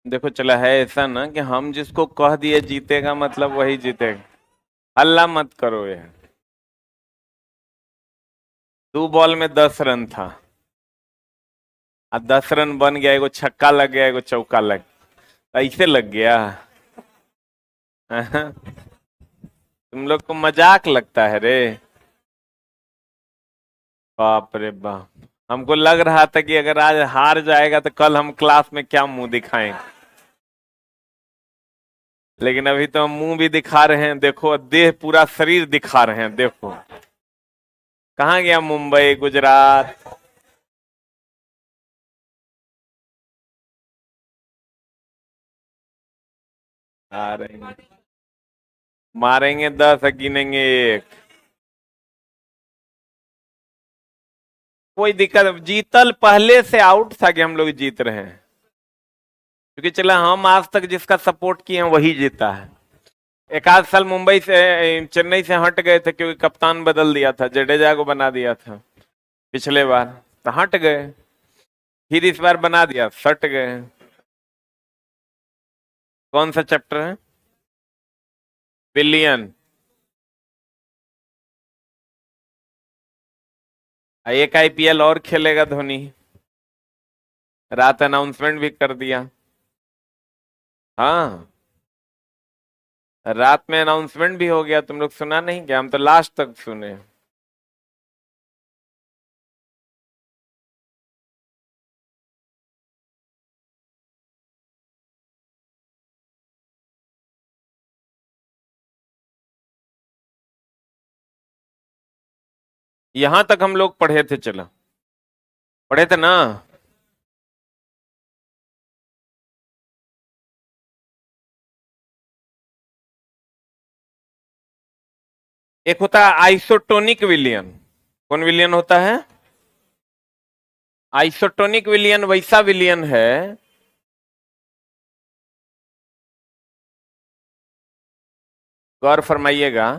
देखो चला है ऐसा ना कि हम जिसको कह दिए जीतेगा मतलब वही जीतेगा। हल्ला मत करो यार। 2 बॉल में 10 रन था। 10 रन बन गया, एगो छक्का लग गया, एगो चौका लग गया, ऐसे लग गया। तुम लोग को मजाक लगता है रे। बाप रे बाप। हमको लग रहा था कि अगर आज हार जाएगा तो कल हम क्लास में क्या मुंह दिखाएं। लेकिन अभी तो हम मुंह भी दिखा रहे हैं, देखो देह पूरा शरीर दिखा रहे हैं, देखो। कहाँ गया मुंबई गुजरात। आ रहे हैं। मारेंगे 10, गिनेंगे 1। कोई दिक्कत, जीतल पहले से आउट था कि हम लोग जीत रहे हैं। क्योंकि चला हम आज तक जिसका सपोर्ट किए हैं वही जीता है। एक आध साल मुंबई से चेन्नई से हट गए थे क्योंकि कप्तान बदल दिया था, जडेजा को बना दिया था पिछले बार। तो हट गए। फिर इस बार बना दिया, सट गए। कौन सा चैप्टर है? बिलियन। एक आईपीएल और खेलेगा धोनी। रात अनाउंसमेंट भी कर दिया। हाँ, रात में अनाउंसमेंट भी हो गया, तुम लोग सुना नहीं क्या? हम तो लास्ट तक सुने। यहां तक हम लोग पढ़े थे, चला पढ़े थे ना। एक होता है आइसोटोनिक विलियन। कौन विलियन होता है? आइसोटोनिक विलियन वैसा विलियन है। गौर फरमाइएगा।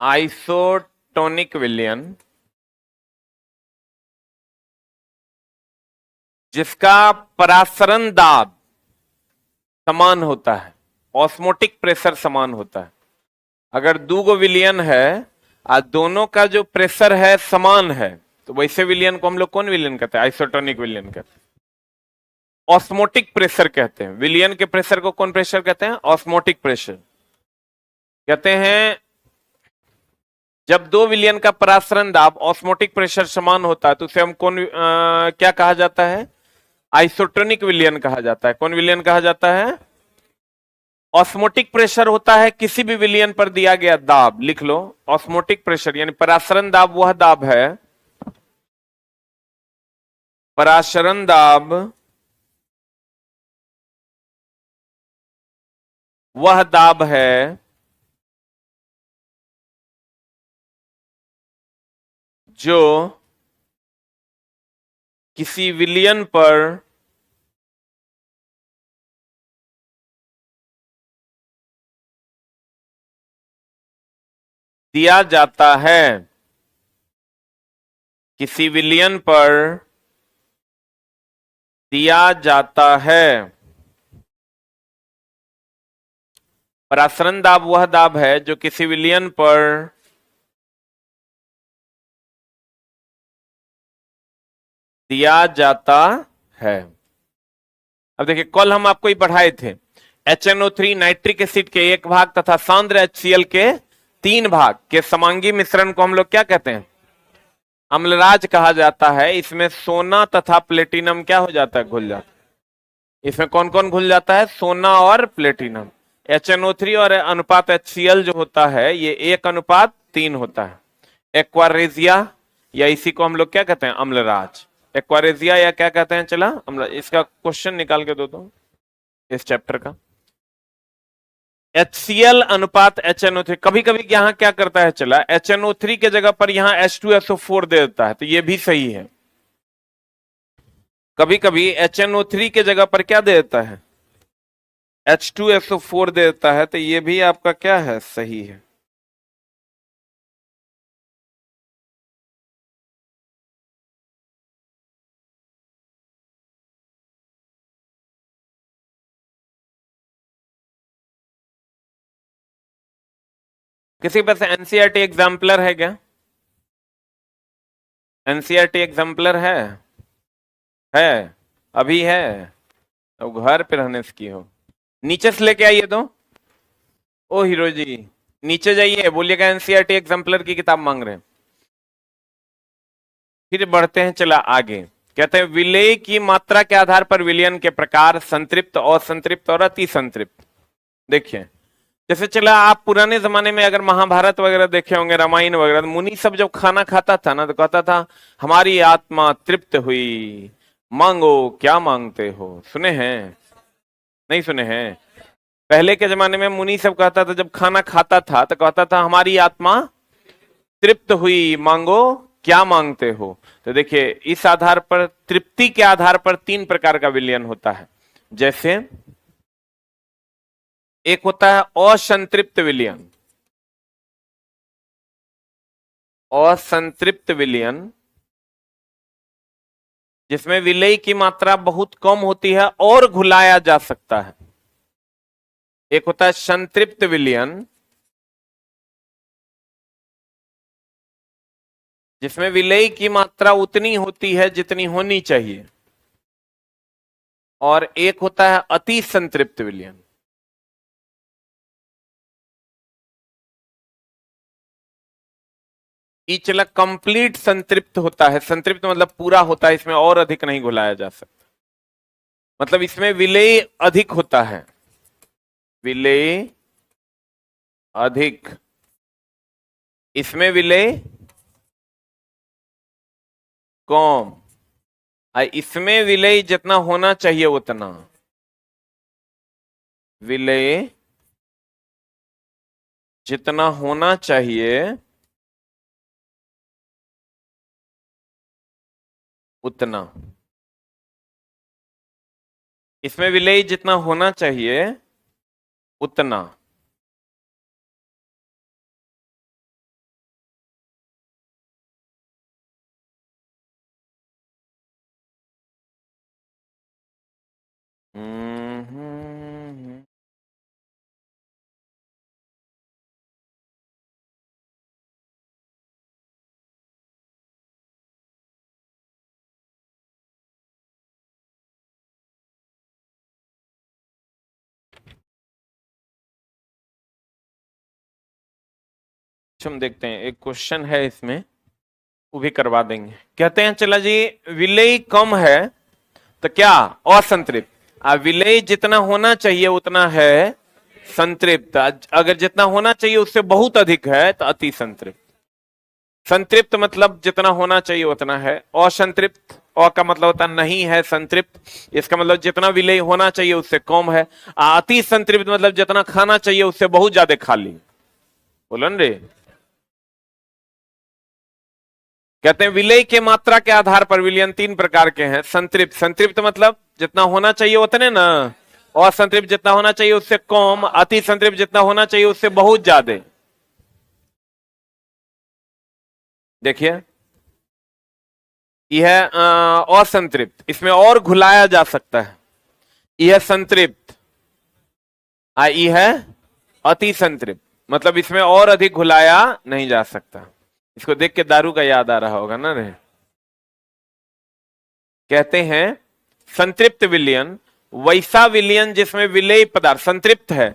आइसोटोनिक विलियन जिसका परासरण दाब समान होता है, ऑस्मोटिक प्रेशर समान होता है। अगर दो गो विलियन है और दोनों का जो प्रेशर है समान है, तो वैसे विलियन को हम लोग कौन विलियन कहते हैं? आइसोटोनिक विलियन कहते हैं। ऑस्मोटिक प्रेशर कहते हैं विलियन के प्रेशर को। कौन प्रेशर कहते हैं? ऑस्मोटिक प्रेशर कहते हैं। जब दो विलियन का परासरण दाब ऑस्मोटिक प्रेशर समान होता है तो उसे हम कौन क्या कहा जाता है? आइसोटोनिक विलियन कहा जाता है। कौन विलियन कहा जाता है? ऑस्मोटिक प्रेशर होता है किसी भी विलियन पर दिया गया दाब, लिख लो। ऑस्मोटिक प्रेशर यानी परासरण दाब वह दाब है, परासरण दाब वह दाब है जो किसी विलियन पर दिया जाता है। किसी विलियन पर दिया जाता है। परासरण दाब वह दाब है जो किसी विलियन पर दिया जाता है। अब देखिए, कल हम आपको ही पढ़ाए थे HNO3 नाइट्रिक एसिड के 1 भाग तथा सांद्र HCl के 3 भाग के समांगी मिश्रण को हम लोग क्या कहते हैं? अम्लराज कहा जाता है। इसमें सोना तथा प्लेटिनम क्या हो जाता है? घुल जाता है। इसमें कौन कौन घुल जाता है? सोना और प्लेटिनम। HNO3 और अनुपात HCl जो होता है ये 1:3 होता है। एक्वारेजिया, या इसी को हम लोग क्या कहते हैं? अम्लराज। एक्वारेजिया या क्या कहते हैं? चला अम्ल, इसका क्वेश्चन निकाल के दो तो इस चैप्टर का। HCl अनुपात HNO3। कभी कभी यहाँ क्या करता है, चला HNO3 के जगह पर यहाँ H2SO4 दे देता है, तो ये भी सही है। कभी कभी HNO3 के जगह पर क्या दे देता है? H2SO4 दे देता है, तो ये भी आपका क्या है? सही है। किसी पास एनसीईआरटी एग्जाम्पलर है क्या? एनसीईआरटी एग्जाम्पलर है अभी है? अब घर पे रहने से की हो, नीचे से लेके आइए तो। ओ हीरो जी नीचे जाइए, बोलिएगा एनसीईआरटी एग्जाम्पलर की किताब मांग रहे हैं। फिर बढ़ते हैं, चला आगे। कहते हैं विलेय की मात्रा के आधार पर विलयन के प्रकार संतृप्त, असंतृप्त और अति संतृप्त। देखिए जैसे चला आप पुराने जमाने में अगर महाभारत वगैरह देखे होंगे, रामायण वगैरह, तो मुनि सब जब खाना खाता था ना तो कहता था हमारी आत्मा तृप्त हुई, मांगो क्या मांगते हो। सुने हैं? नहीं सुने हैं? पहले के जमाने में मुनि सब कहता था, जब खाना खाता था तो कहता था हमारी आत्मा तृप्त हुई, मांगो क्या मांगते हो। तो देखिए इस आधार पर, तृप्ति के आधार पर तीन प्रकार का विलयन होता है। जैसे एक होता है असंतृप्त विलयन। असंतृप्त विलयन जिसमें विलेय की मात्रा बहुत कम होती है और घुलाया जा सकता है। एक होता है संतृप्त विलयन जिसमें विलेय की मात्रा उतनी होती है जितनी होनी चाहिए। और एक होता है अति संतृप्त विलयन। चला कंप्लीट संतृप्त होता है, संतृप्त मतलब पूरा होता है, इसमें और अधिक नहीं घुलाया जा सकता, मतलब इसमें विलेय अधिक होता है, विलेय अधिक, इसमें विलेय कम, इसमें विलेय जितना होना चाहिए उतना, विलेय जितना होना चाहिए उतना, इसमें विलेय जितना होना चाहिए उतना। हम देखते हैं, एक क्वेश्चन है इसमें, वो भी करवा देंगे। कहते हैं चला जी विलेय कम है तो क्या? असंतृप्त। विलेय जितना होना चाहिए उतना है संतृप्त, अगर जितना होना चाहिए उससे बहुत अधिक है तो अति संतृप्त। संतृप्त मतलब जितना होना चाहिए उतना है, असंतृप्त अ का मतलब होता नहीं है, संतृप्त इसका मतलब जितना विलेय होना चाहिए उससे कम है। अति संतृप्त मतलब जितना खाना चाहिए उससे बहुत ज्यादा खा ली। बोलन रे। कहते हैं विलेय के मात्रा के आधार पर विलयन तीन प्रकार के हैं। संतृप्त, संतृप्त मतलब जितना होना चाहिए उतने ना, असंतृप्त जितना होना चाहिए उससे कम, अति संतृप्त जितना होना चाहिए उससे बहुत ज्यादा। देखिए यह असंतृप्त, इसमें और घुलाया जा सकता है। यह संतृप्त, यह है अति संतृप्त, मतलब इसमें और अधिक घुलाया नहीं जा सकता। इसको देख के दारू का याद आ रहा होगा ना रे। कहते हैं संतृप्त विलयन वैसा विलयन जिसमें विलेय पदार्थ संतृप्त है,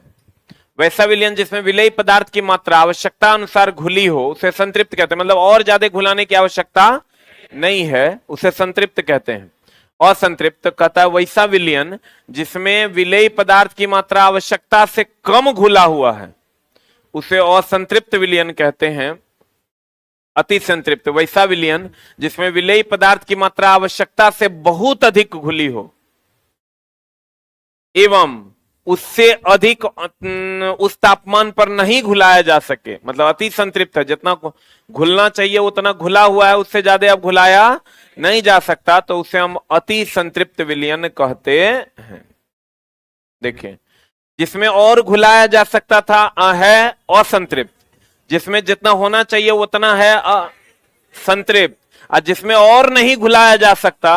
वैसा विलयन जिसमें विलेय पदार्थ की मात्रा आवश्यकता अनुसार घुली हो उसे संतृप्त कहते हैं, मतलब और ज्यादा घुलाने की आवश्यकता नहीं है उसे संतृप्त कहते हैं। असंतृप्त कहता है वैसा विलयन जिसमें विलेय पदार्थ की मात्रा आवश्यकता से कम घुला हुआ है उसे असंतृप्त विलयन कहते हैं। अति संतृप्त वैसा विलयन जिसमें विलेय पदार्थ की मात्रा आवश्यकता से बहुत अधिक घुली हो एवं उससे अधिक उस तापमान पर नहीं घुलाया जा सके, मतलब अति संतृप्त है, जितना घुलना चाहिए उतना घुला हुआ है, उससे ज्यादा अब घुलाया नहीं जा सकता, तो उसे हम अति संतृप्त विलयन कहते हैं। देखिए जिसमें और घुलाया जा सकता था है असंतृप्त, जिसमें जितना होना चाहिए उतना है संतृप्त, और जिसमें और नहीं घुलाया जा सकता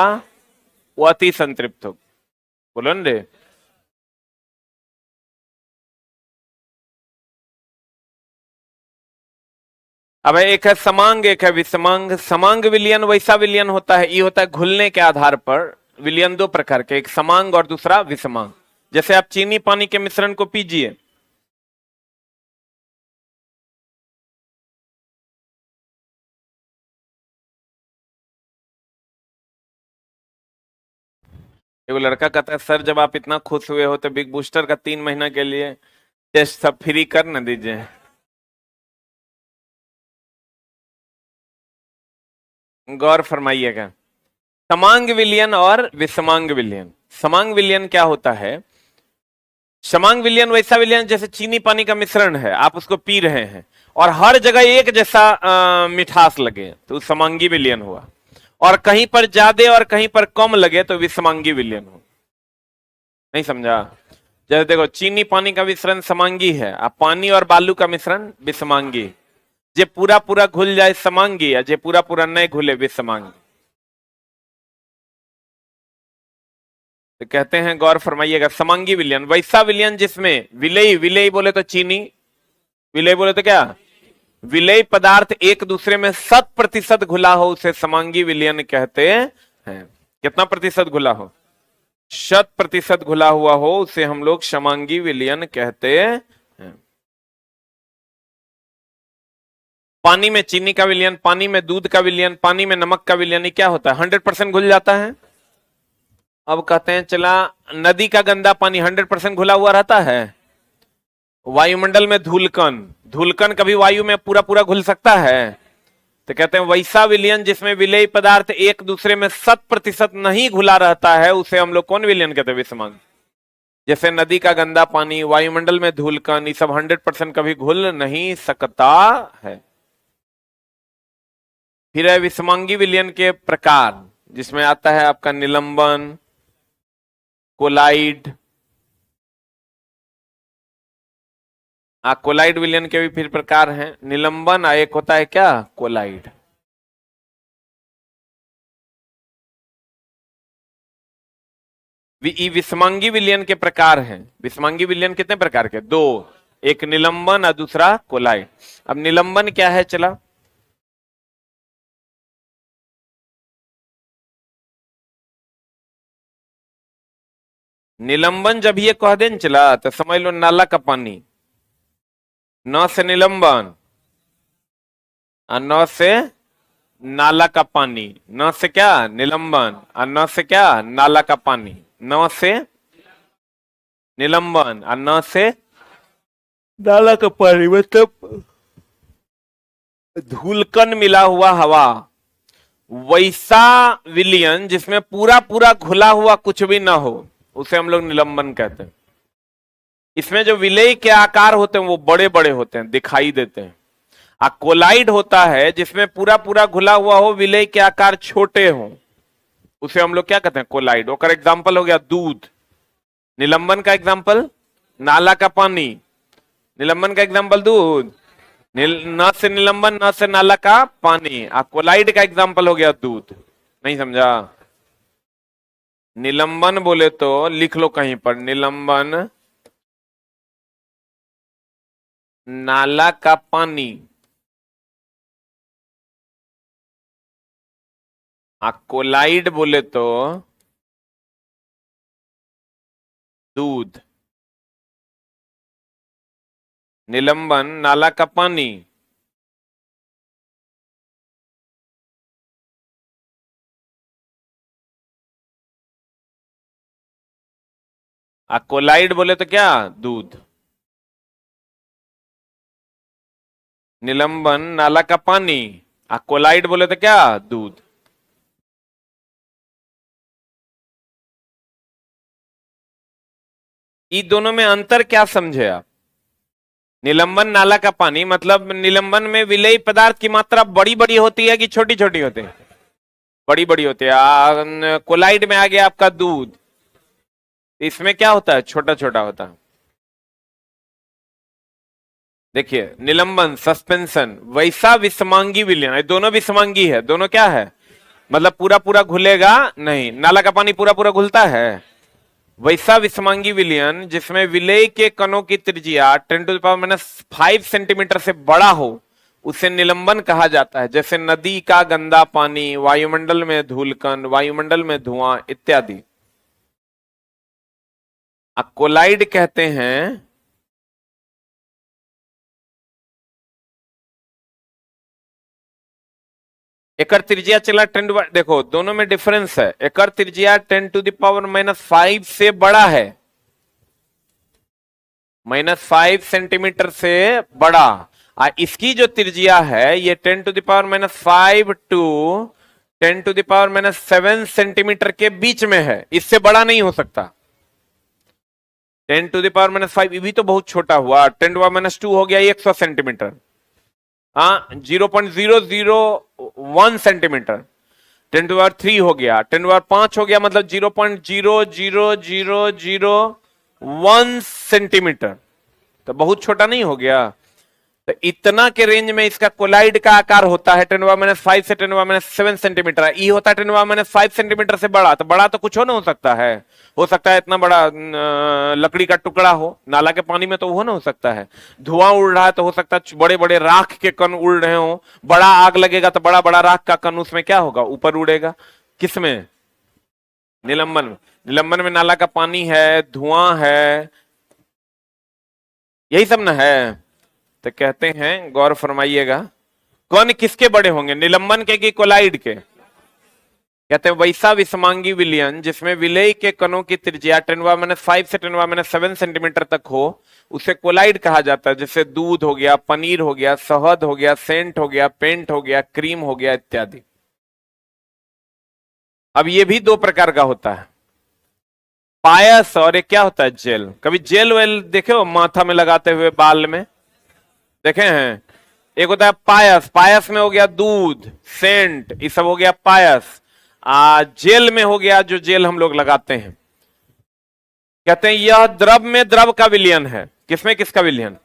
वो अति संतृप्त हो। बोलो न रे। अब एक है समांग, एक है विषमांग। समांग विलयन वैसा विलयन होता है, ये होता है घुलने के आधार पर। विलयन दो प्रकार के, एक समांग और दूसरा विषमांग। जैसे आप चीनी पानी के मिश्रण को पीजिए, एगो लड़का कहता है सर जब आप इतना खुश हुए हो तो बिग बूस्टर का 3 महीना के लिए टेस्ट सब फ्री कर न दीजिए। गौर फरमाइएगा, समांग विलयन और विषमांग विलयन। समांग विलयन क्या होता है? समांग विलयन वैसा विलयन जैसे चीनी पानी का मिश्रण है, आप उसको पी रहे हैं और हर जगह एक जैसा मिठास लगे तो समांगी विलयन हुआ, और कहीं पर ज्यादा और कहीं पर कम लगे तो विषमांगी विलयन हो। नहीं समझा? जैसे देखो, चीनी पानी का मिश्रण समांगी है, अब पानी और बालू का मिश्रण विषमांगी। जे पूरा पूरा घुल जाए समांगी, या जे पूरा पूरा नहीं घुले विषमांगी। तो कहते हैं, गौर फरमाइएगा, समांगी विलयन वैसा विलयन जिसमें विलेय, विलेय बोले तो चीनी, विलेय बोले तो क्या, विलेय पदार्थ एक दूसरे में 100% घुला हो उसे समांगी विलयन कहते हैं। कितना प्रतिशत घुला हो? 100% घुला हुआ हो उसे हम लोग समांगी विलयन कहते हैं। पानी में चीनी का विलयन, पानी में दूध का विलयन, पानी में नमक का विलयन, क्या होता है? 100% घुल जाता है। अब कहते हैं चला, नदी का गंदा पानी 100% घुला हुआ रहता है। वायुमंडल में धूलकण, धूलकण कभी वायु में पूरा पूरा घुल सकता है? तो कहते हैं वैसा विलयन जिसमें विलेय पदार्थ एक दूसरे में 100% नहीं घुला रहता है उसे हम लोग कौन विलयन कहते हैं? विषमांग। जैसे नदी का गंदा पानी, वायुमंडल में धूलकण, ये सब 100% कभी घुल नहीं सकता है। फिर है विषमांगी विलयन के प्रकार, जिसमें आता है आपका निलंबन, कोलाइड। कोलाइड विलयन के भी फिर प्रकार हैं, निलंबन, एक होता है क्या, कोलाइड। विषमांगी विलयन के प्रकार हैं। विषमांगी विलयन कितने प्रकार के? 2, एक निलंबन और दूसरा कोलाइड। अब निलंबन क्या है चला, निलंबन जब ये कह दें चला तो समझ लो नाला का पानी, न से निलंबन और न से नाला का पानी। न से क्या, निलंबन, और न से क्या, नाला का पानी। न से निलंबन और न से नाला का पानी, मतलब धूलकण मिला हुआ हवा। वैसा विलयन जिसमें पूरा पूरा घुला हुआ कुछ भी ना हो उसे हम लोग निलंबन कहते हैं। इसमें जो विलेय के आकार होते हैं वो बड़े बड़े होते हैं, दिखाई देते हैं। कोलाइड होता है जिसमें पूरा पूरा घुला हुआ हो, विलेय के आकार छोटे हो, उसे हम लोग क्या कहते हैं? कोलाइड। ओकर एग्जाम्पल हो गया दूध। निलंबन का एग्जाम्पल नाला का पानी, निलंबन का एग्जाम्पल दूध। न से निलंबन, न से नाला का पानी। कोलाइड का एग्जाम्पल हो गया दूध। नहीं समझा? निलंबन बोले तो लिख लो कहीं पर, निलंबन नाला का पानी। कोलाइड बोले तो दूध। निलंबन नाला का पानी, कोलाइड बोले तो क्या, दूध। निलंबन नाला का पानी, कोलाइड बोले तो क्या, दूध। इन दोनों में अंतर क्या समझे आप? निलंबन नाला का पानी मतलब निलंबन में विलेय पदार्थ की मात्रा बड़ी बड़ी होती है कि छोटी छोटी होती है? बड़ी बड़ी होती है। कोलाइड में आ गया आपका दूध, इसमें क्या होता है, छोटा छोटा होता है। देखिए निलंबन सस्पेंशन, वैसा विषमांगी विलयन, दोनों विषमांगी है, दोनों क्या है, मतलब पूरा पूरा घुलेगा नहीं। नाला का पानी पूरा पूरा घुलता है। वैसा विषमांगी विलयन जिसमें विलेय के कणों की त्रिज्या 10⁻⁵ सेंटीमीटर से बड़ा हो उसे निलंबन कहा जाता है। जैसे नदी का गंदा पानी, वायुमंडल में धूलकण, वायुमंडल में धुआं इत्यादि। कोलाइड कहते हैं एकर त्रिज्या चला 10, देखो दोनों में डिफरेंस है। एकर त्रिज्या 10⁻⁻5 से बड़ा है, -5 सेंटीमीटर से बड़ा। इसकी जो त्रिज्या है ये 10⁻⁻5 टू 10⁻⁻7 सेंटीमीटर के बीच में है, इससे बड़ा नहीं हो सकता। 10⁻⁻5 ये भी तो बहुत छोटा हुआ। 10⁻2 हो गया 100 सेंटीमीटर, हाँ 0.001 सेंटीमीटर। 10⁻3 हो गया, 10⁻5 हो गया, मतलब 0.00001 सेंटीमीटर, तो बहुत छोटा नहीं हो गया। तो इतना के रेंज में इसका कोलाइड का आकार होता है 10⁻5 से 10⁻7 सेंटीमीटर। ई होता है 10⁻5 सेंटीमीटर से बड़ा, तो बड़ा तो कुछ हो ना हो सकता है इतना बड़ा लकड़ी का टुकड़ा हो, नाला के पानी में तो वो ना हो सकता है। धुआं उड़ रहा है तो हो सकता है बड़े बड़े राख के कण उड़ रहे हो, बड़ा आग लगेगा तो बड़ा बड़ा राख का कण उसमें क्या होगा, ऊपर उड़ेगा। किसमें? निलंबन में। निलंबन में नाला का पानी है, धुआं है, यही सब ना है। तो कहते हैं, गौर फरमाइएगा, कण किसके बड़े होंगे, निलंबन के कि कोलाइड के? कहते हैं वैसा विषमांगी विलयन जिसमें विलेय के कणों की त्रिज्या 10⁻5 से 10⁻7 सेंटीमीटर तक हो, उसे कोलाइड कहा जाता है। जैसे दूध हो गया, पनीर हो गया, शहद हो गया, सेंट हो गया, पेंट हो गया, क्रीम हो गया इत्यादि। अब ये भी दो प्रकार का होता है, पायस और एक क्या होता है, जेल। कभी जेल वेल देखे हो माथा में लगाते हुए, बाल में देखे हैं? एक होता है पायस, पायस में हो गया दूध, सेंट, ये सब हो गया पायस। जेल में हो गया जो जेल हम लोग लगाते हैं। कहते हैं यह द्रव में द्रव का विलयन है। किसमें किसका विलयन?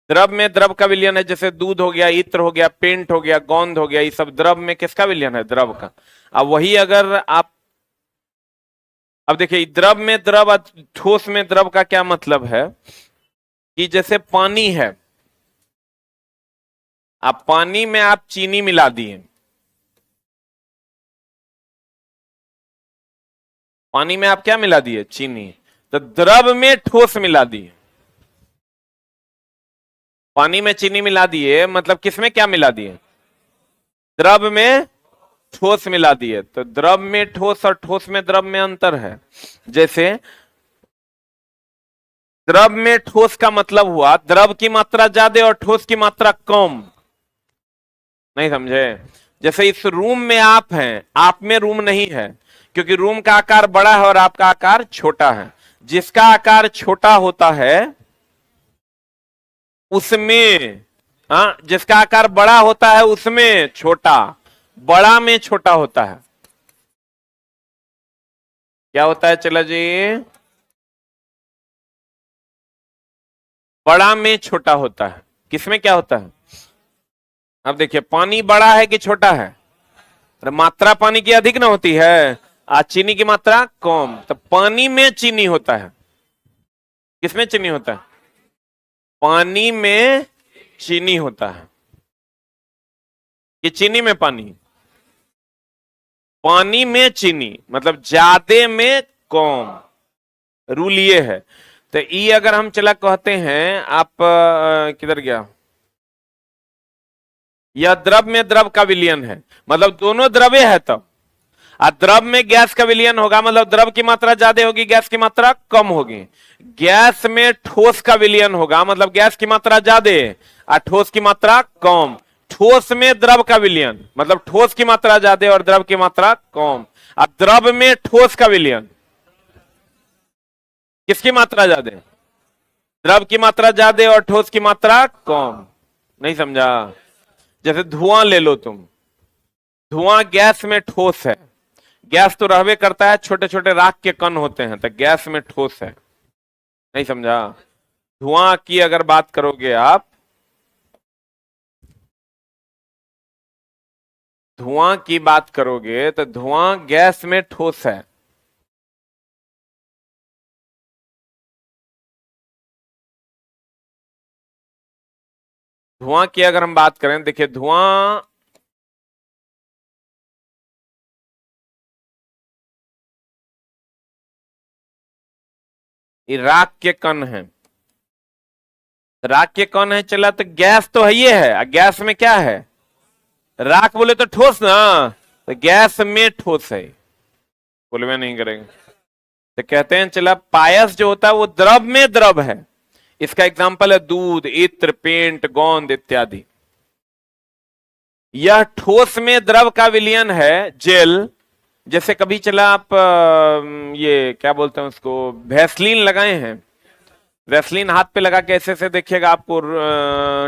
द्रव में द्रव का विलयन है। जैसे दूध हो गया, इत्र हो गया, पेंट हो गया, गोंद हो गया, ये सब द्रव में किसका विलयन है? द्रव का। अब वही अगर आप, अब देखिए द्रव में द्रव, ठोस में द्रव का क्या मतलब है कि जैसे पानी है, आप पानी में आप चीनी मिला दिए, पानी में आप क्या मिला दिए? चीनी। तो द्रव में ठोस मिला दिए, पानी में चीनी मिला दिए, मतलब किसमें क्या मिला दिए? द्रव में ठोस मिला दिए। तो द्रव में ठोस और ठोस में द्रव में अंतर है। जैसे द्रव में ठोस का मतलब हुआ द्रव की मात्रा ज्यादा और ठोस की मात्रा कम। नहीं समझे? जैसे इस रूम में आप हैं, आप में रूम नहीं है, क्योंकि रूम का आकार बड़ा है और आपका आकार छोटा है। जिसका आकार छोटा होता है उसमें, हाँ, जिसका आकार बड़ा होता है उसमें छोटा, बड़ा में छोटा होता है। क्या होता है चला जी? बड़ा में छोटा होता है। किसमें क्या होता है? अब देखिए पानी बड़ा है कि छोटा है? अरे मात्रा पानी की अधिक ना होती है, आज चीनी की मात्रा कम, तो पानी में चीनी होता है। किसमें चीनी होता है? पानी में चीनी होता है कि चीनी में पानी? पानी में चीनी, मतलब ज्यादा में कम, रूल ये है। तो ई अगर हम चला कहते हैं, आप किधर गया, यह द्रव में द्रव का विलयन है, मतलब दोनों द्रव्य है। तब द्रव में गैस का विलयन होगा, मतलब द्रव की मात्रा ज्यादा होगी, गैस की मात्रा कम होगी। गैस में ठोस का विलयन होगा, मतलब गैस की मात्रा ज्यादा और ठोस की मात्रा कम। ठोस में द्रव का विलयन, मतलब ठोस की मात्रा ज्यादा और द्रव की मात्रा कम। अब द्रव में ठोस का विलयन, किसकी मात्रा ज्यादा? द्रव की मात्रा ज्यादा और ठोस की मात्रा कम। नहीं समझा? जैसे धुआं ले लो तुम, धुआं गैस में ठोस है, गैस तो रहवे करता है, छोटे छोटे राख के कण होते हैं, तो गैस में ठोस है। नहीं समझा? धुआं की अगर बात करोगे आप, धुआं की बात करोगे तो धुआं गैस में ठोस है। धुआं की अगर हम बात करें, देखिए धुआं ये राख के कण है। राख के कण है चला, तो गैस तो है, ये है। गैस में क्या है? राख बोले तो ठोस ना, तो गैस में ठोस है, बोलवे नहीं करेंगे। तो कहते हैं चला पायस जो होता है वो द्रव में द्रव है। इसका एग्जाम्पल है दूध, इत्र, पेंट, गोंद इत्यादि। यह ठोस में द्रव का विलयन है, जेल। जैसे कभी चला आप ये क्या बोलते हैं उसको, वैसलीन लगाए हैं? वैसलीन हाथ पे लगा के ऐसे से देखिएगा, आपको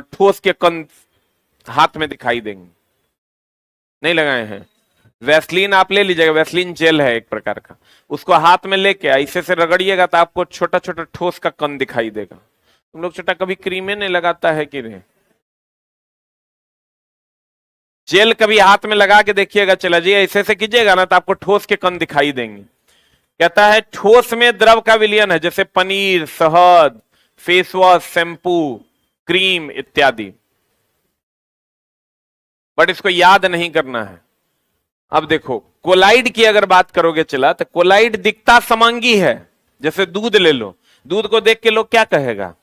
ठोस के कण हाथ में दिखाई देंगे। नहीं लगाए हैं? वैसलीन आप ले लीजिएगा, वैसलीन जेल है एक प्रकार का, उसको हाथ में लेके ऐसे से रगड़िएगा तो आपको छोटा छोटा ठोस का कण दिखाई देगा। तुम लोग छोटा कभी क्रीमें नहीं लगाता है कि नहीं? जेल कभी हाथ में लगा के देखिएगा, चला जी ऐसे से कीजिएगा ना तो आपको ठोस के कण दिखाई देंगे। कहता है ठोस में द्रव का विलयन है, जैसे पनीर, शहद, फेस वॉश, शैम्पू, क्रीम इत्यादि। बट इसको याद नहीं करना है। अब देखो कोलाइड की अगर बात करोगे चला, तो कोलाइड दिखता समांगी है। जैसे दूध ले लो, दूध को देख के लोग क्या कहेगा?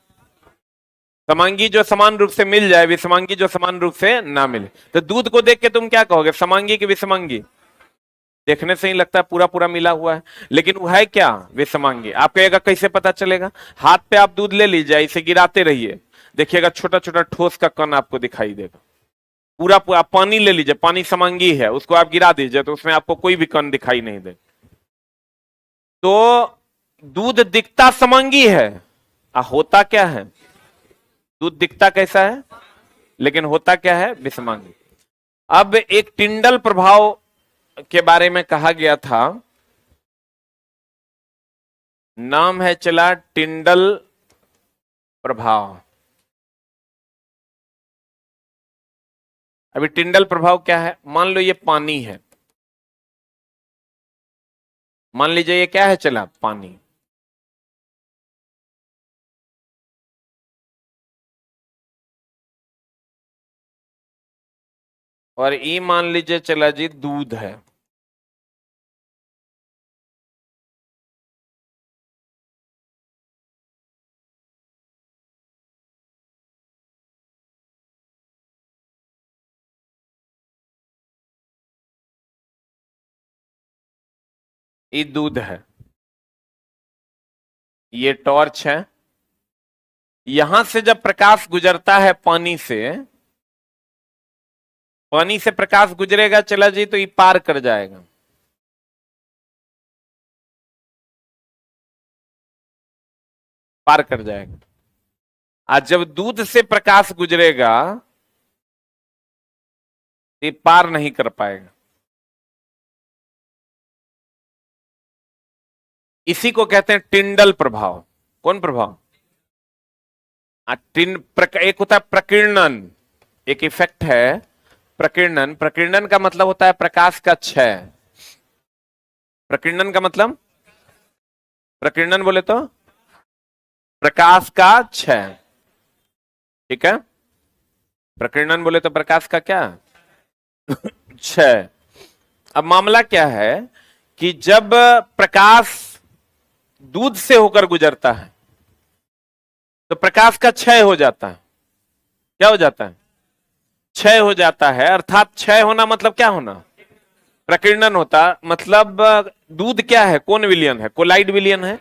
समांगी जो समान रूप से मिल जाए, विषमांगी जो समान रूप से ना मिले। तो दूध को देख के तुम क्या कहोगे, समांगी की विषमांगी? देखने से ही लगता है पूरा पूरा मिला हुआ है, लेकिन वो है क्या? विषमांगी। आप कहेगा कैसे पता चलेगा? हाथ पे आप दूध ले लीजिए, इसे गिराते रहिए, देखिएगा छोटा छोटा ठोस का कण आपको दिखाई देगा। पूरा पूरा पानी ले लीजिए, पानी समांगी है, उसको आप गिरा दीजिए तो उसमें आपको कोई भी कण दिखाई नहीं दे। तो दूध दिखता समांगी है, होता क्या है? दूध दिखता कैसा है, लेकिन होता क्या है? विषमांगी। अब एक टिंडल प्रभाव के बारे में कहा गया था, नाम है चला टिंडल प्रभाव। अभी टिंडल प्रभाव क्या है? मान लो ये पानी है, मान लीजिए ये क्या है चला, पानी। और ये मान लीजिए चला जी दूध है। ये दूध है, ये टॉर्च है। यहां से जब प्रकाश गुजरता है पानी से, पानी से प्रकाश गुजरेगा चला जी तो ये पार कर जाएगा। पार कर जाएगा। आज जब दूध से प्रकाश गुजरेगा, ये पार नहीं कर पाएगा। इसी को कहते हैं टिंडल प्रभाव। कौन प्रभाव? एक होता है प्रकीर्णन, एक इफेक्ट है प्रकीर्णन। प्रकीर्णन का मतलब होता है प्रकाश का क्षय। प्रकीर्णन का मतलब, प्रकीर्णन बोले तो प्रकाश का क्षय, ठीक है। प्रकीर्णन बोले तो प्रकाश का क्या? क्षय। अब मामला क्या है कि जब प्रकाश दूध से होकर गुजरता है तो प्रकाश का क्षय हो जाता है। क्या हो जाता है? क्षय हो जाता है। अर्थात क्षय होना मतलब क्या होना? प्रकीर्णन होता मतलब दूध क्या है? कौन विलयन है? कोलाइड विलयन है।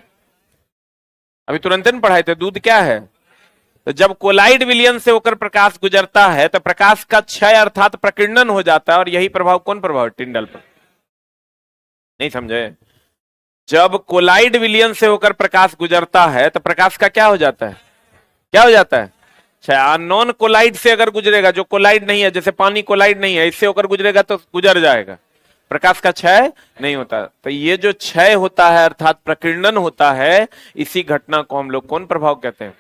अभी तुरंत न पढ़ाए थे, दूध क्या है? तो जब कोलाइड विलयन से होकर प्रकाश गुजरता है तो प्रकाश का क्षय अर्थात प्रकीर्णन हो जाता है। और यही प्रभाव कौन प्रभाव? टिंडल पर। नहीं समझे? जब कोलाइड विलयन से होकर प्रकाश गुजरता है तो प्रकाश का क्या हो जाता है? क्या हो जाता है? नॉन कोलाइड से अगर गुजरेगा, जो कोलाइड नहीं है, जैसे पानी कोलाइड नहीं है, इससे होकर गुजरेगा तो गुजर जाएगा, प्रकाश का क्षय नहीं होता। तो ये जो क्षय होता है अर्थात प्रकीर्णन होता है, इसी घटना को हम लोग कौन प्रभाव कहते हैं?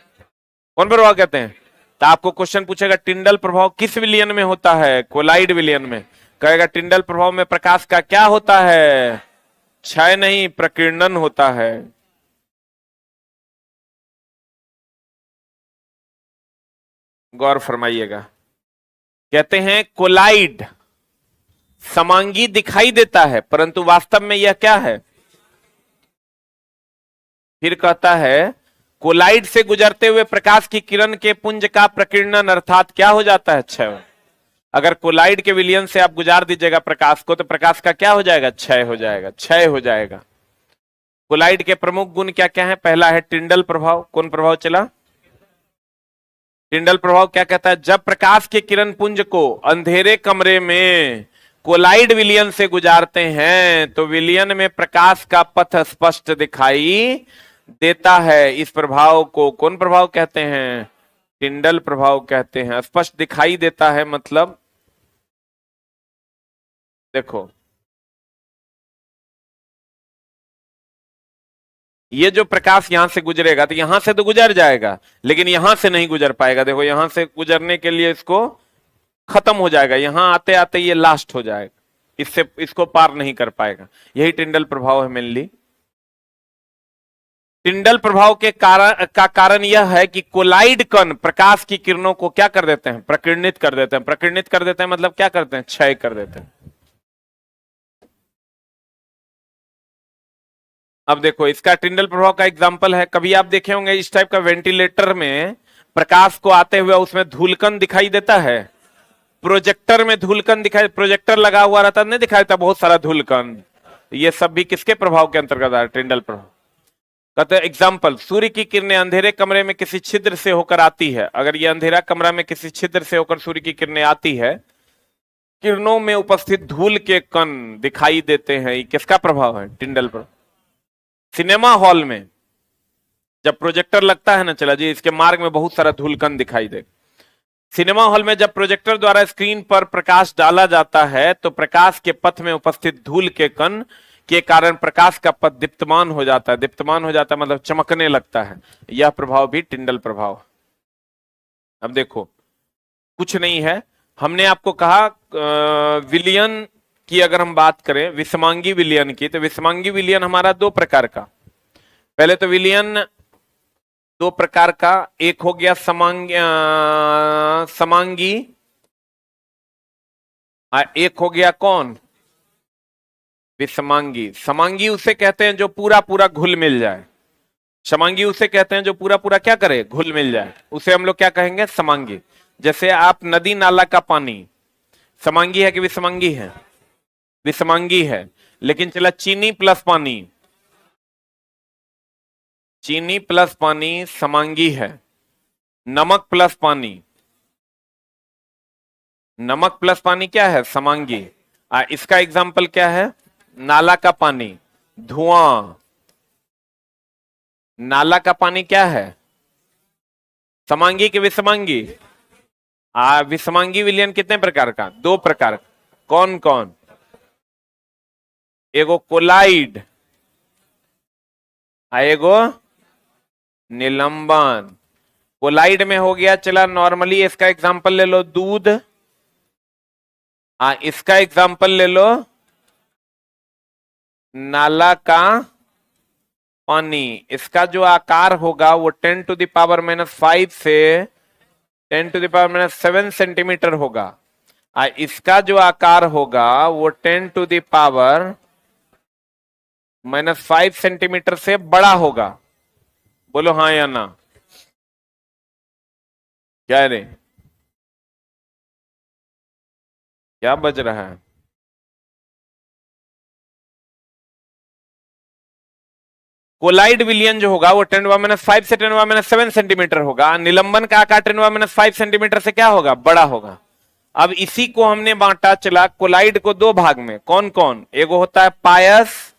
कौन प्रभाव कहते हैं? तो आपको क्वेश्चन पूछेगा टिंडल प्रभाव किस विलयन में होता है? कोलाइड विलयन में। कहेगा टिंडल प्रभाव में प्रकाश का क्या होता है? क्षय नहीं, प्रकीर्णन होता है। गौर फरमाइएगा। कहते हैं कोलाइड समांगी दिखाई देता है, परंतु वास्तव में यह क्या है? फिर कहता है कोलाइड से गुजरते हुए प्रकाश की किरण के पुंज का प्रकीर्णन अर्थात क्या हो जाता है? क्षय। अगर कोलाइड के विलयन से आप गुजार दीजिएगा प्रकाश को, तो प्रकाश का क्या हो जाएगा? क्षय हो जाएगा, क्षय हो जाएगा। कोलाइड के प्रमुख गुण क्या क्या है? पहला है टिंडल प्रभाव। कौन प्रभाव चला? टिंडल प्रभाव क्या कहता है? जब प्रकाश के किरण पुंज को अंधेरे कमरे में कोलाइड विलयन से गुजारते हैं तो विलयन में प्रकाश का पथ स्पष्ट दिखाई देता है। इस प्रभाव को कौन प्रभाव कहते हैं? टिंडल प्रभाव कहते हैं। स्पष्ट दिखाई देता है मतलब देखो, ये जो प्रकाश यहां से गुजरेगा तो यहां से तो गुजर जाएगा, लेकिन यहां से नहीं गुजर पाएगा। देखो, यहां से गुजरने के लिए इसको खत्म हो जाएगा, यहां आते आते ये लास्ट हो जाएगा, इससे इसको पार नहीं कर पाएगा। यही टिंडल प्रभाव है मेनली। टिंडल प्रभाव के कारण यह है कि कोलाइड कण प्रकाश की किरणों को क्या कर देते हैं? प्रकीर्णित कर देते हैं। प्रकीर्णित कर देते हैं मतलब क्या करते हैं? क्षय कर देते हैं। अब देखो, इसका टिंडल प्रभाव का एग्जांपल है, कभी आप देखे होंगे इस टाइप का वेंटिलेटर में प्रकाश को आते हुए उसमें धूलकण दिखाई देता है। प्रोजेक्टर में धूलकण दिखाई, प्रोजेक्टर लगा हुआ रहता नहीं दिखाई देता बहुत सारा धूलकण। ये सब भी किसके प्रभाव के अंतर्गत है? टिंडल प्रभाव। कहते हैं एग्जाम्पल, सूर्य की किरणें अंधेरे कमरे में किसी छिद्र से होकर आती है। अगर ये अंधेरा कमरा में किसी छिद्र से होकर सूर्य की किरणें आती है, किरणों में उपस्थित धूल के कण दिखाई देते हैं। ये किसका प्रभाव है? टिंडल प्रभाव। सिनेमा हॉल में जब प्रोजेक्टर लगता है ना, चला जी, इसके मार्ग में बहुत सारा धूलकण दिखाई दे। सिनेमा हॉल में जब प्रोजेक्टर द्वारा स्क्रीन पर प्रकाश डाला जाता है तो प्रकाश के पथ में उपस्थित धूल के कण के कारण प्रकाश का पथ दीप्तमान हो जाता है। दीप्तमान हो जाता है मतलब चमकने लगता है। यह प्रभाव भी टिंडल प्रभाव। अब देखो, कुछ नहीं है, हमने आपको कहा विलयन की अगर हम बात करें विषमांगी विलयन की, तो विषमांगी विलयन हमारा दो प्रकार का। पहले तो विलयन दो प्रकार का, एक हो गया समांगी, एक हो गया कौन? विषमांगी। समांगी उसे कहते हैं जो पूरा पूरा घुल मिल जाए। समांगी उसे कहते हैं जो पूरा पूरा क्या करे? घुल मिल जाए। उसे हम लोग क्या कहेंगे? समांगी। जैसे आप नदी नाला का पानी समांगी है कि विषमांगी है? विषमांगी है। लेकिन चला चीनी प्लस पानी, चीनी प्लस पानी समांगी है। नमक प्लस पानी, नमक प्लस पानी क्या है? समांगी। इसका एग्जाम्पल क्या है? नाला का पानी, धुआं। नाला का पानी क्या है? समांगी कि विषमांगी? विषमांगी विलयन कितने प्रकार का? दो प्रकार। कौन कौन? एगो कोलाइड, एगो निलंबन। कोलाइड में हो गया, चला नॉर्मली इसका एग्जांपल ले लो दूध। इसका एग्जांपल ले लो नाला का पानी। इसका जो आकार होगा वो 10⁻⁻5 से 10⁻⁻7 सेंटीमीटर होगा। इसका जो आकार होगा वो 10⁻⁻5 सेंटीमीटर से बड़ा होगा। बोलो हाँ या ना? क्या रे, क्या बज रहा है? कोलाइड विलयन जो होगा वो 10⁻⁻5 से 10⁻⁻7 सेंटीमीटर होगा। निलंबन का आकार 10⁻⁻5 सेंटीमीटर से क्या होगा? बड़ा होगा। अब इसी को हमने बांटा, चला कोलाइड को दो भाग में। कौन कौन? एगो होता है पायस,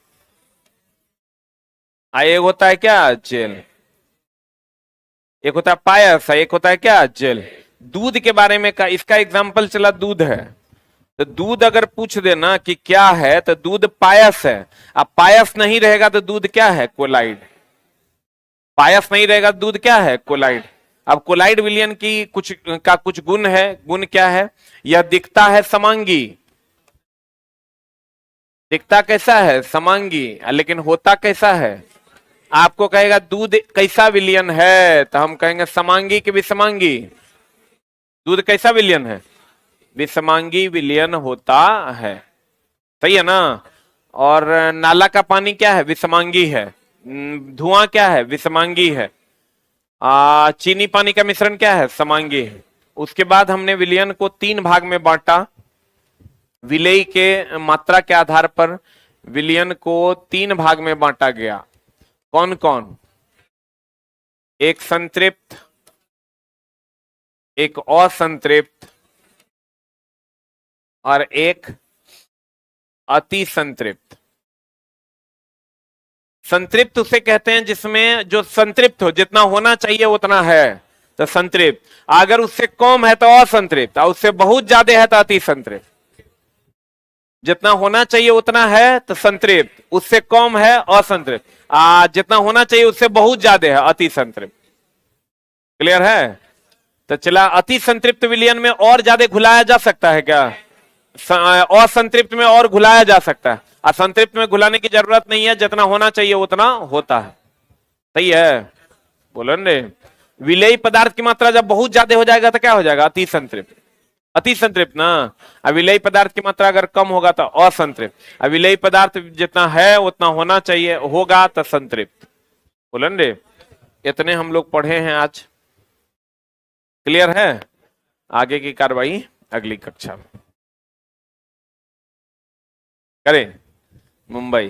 एक होता है क्या? जेल। एक होता है पायस, एक होता है क्या? जेल। दूध के बारे में का इसका एग्जाम्पल चला दूध है। तो दूध अगर पूछ देना कि क्या है तो दूध पायस है। अब पायस नहीं रहेगा तो दूध क्या है? कोलाइड। पायस नहीं रहेगा तो दूध क्या है? कोलाइड। अब कोलाइड विलयन की कुछ गुण है। गुण क्या है? यह दिखता है समांगी। दिखता कैसा है? समांगी। लेकिन होता कैसा है? आपको कहेगा दूध कैसा विलयन है तो हम कहेंगे समांगी कि विषमांगी? दूध कैसा विलयन है? विषमांगी विलयन होता है, सही है ना। और नाला का पानी क्या है? विषमांगी है। धुआं क्या है? विषमांगी है। चीनी पानी का मिश्रण क्या है? समांगी है। उसके बाद हमने विलयन को 3 भाग में बांटा। विलेय के मात्रा के आधार पर विलयन को 3 भाग में बांटा गया। कौन कौन? एक संतृप्त, एक असंतृप्त और एक अति संतृप्त। संतृप्त उसे कहते हैं जिसमें जो संतृप्त हो, जितना होना चाहिए उतना है तो संतृप्त, अगर उससे कम है तो असंतृप्त, और उससे बहुत ज्यादा है तो अति संतृप्त। जितना होना चाहिए उतना है तो संतृप्त, उससे कम है असंतृप्त, जितना होना चाहिए उससे बहुत ज्यादा है अति संतृप्त। क्लियर है? तो चला, अति संतृप्त विलयन में और ज्यादा घुलाया जा सकता है क्या? असंतृप्त में और घुलाया जा सकता है। असंतृप्त में घुलाने की जरूरत नहीं है, जितना होना चाहिए उतना होता है। सही है? बोलो ने। विलेयी पदार्थ की मात्रा जब बहुत ज्यादा हो जाएगा तो क्या हो जाएगा? अति संतृप्त। अति संतृप्त ना। अविलेयी पदार्थ की मात्रा अगर कम होगा तो असंतृप्त। अविलेयी पदार्थ जितना है उतना होना चाहिए होगा तो संतृप्त। बोलो ने। इतने हम लोग पढ़े हैं आज। क्लियर है? आगे की कार्रवाई अगली कक्षा में करें। मुंबई।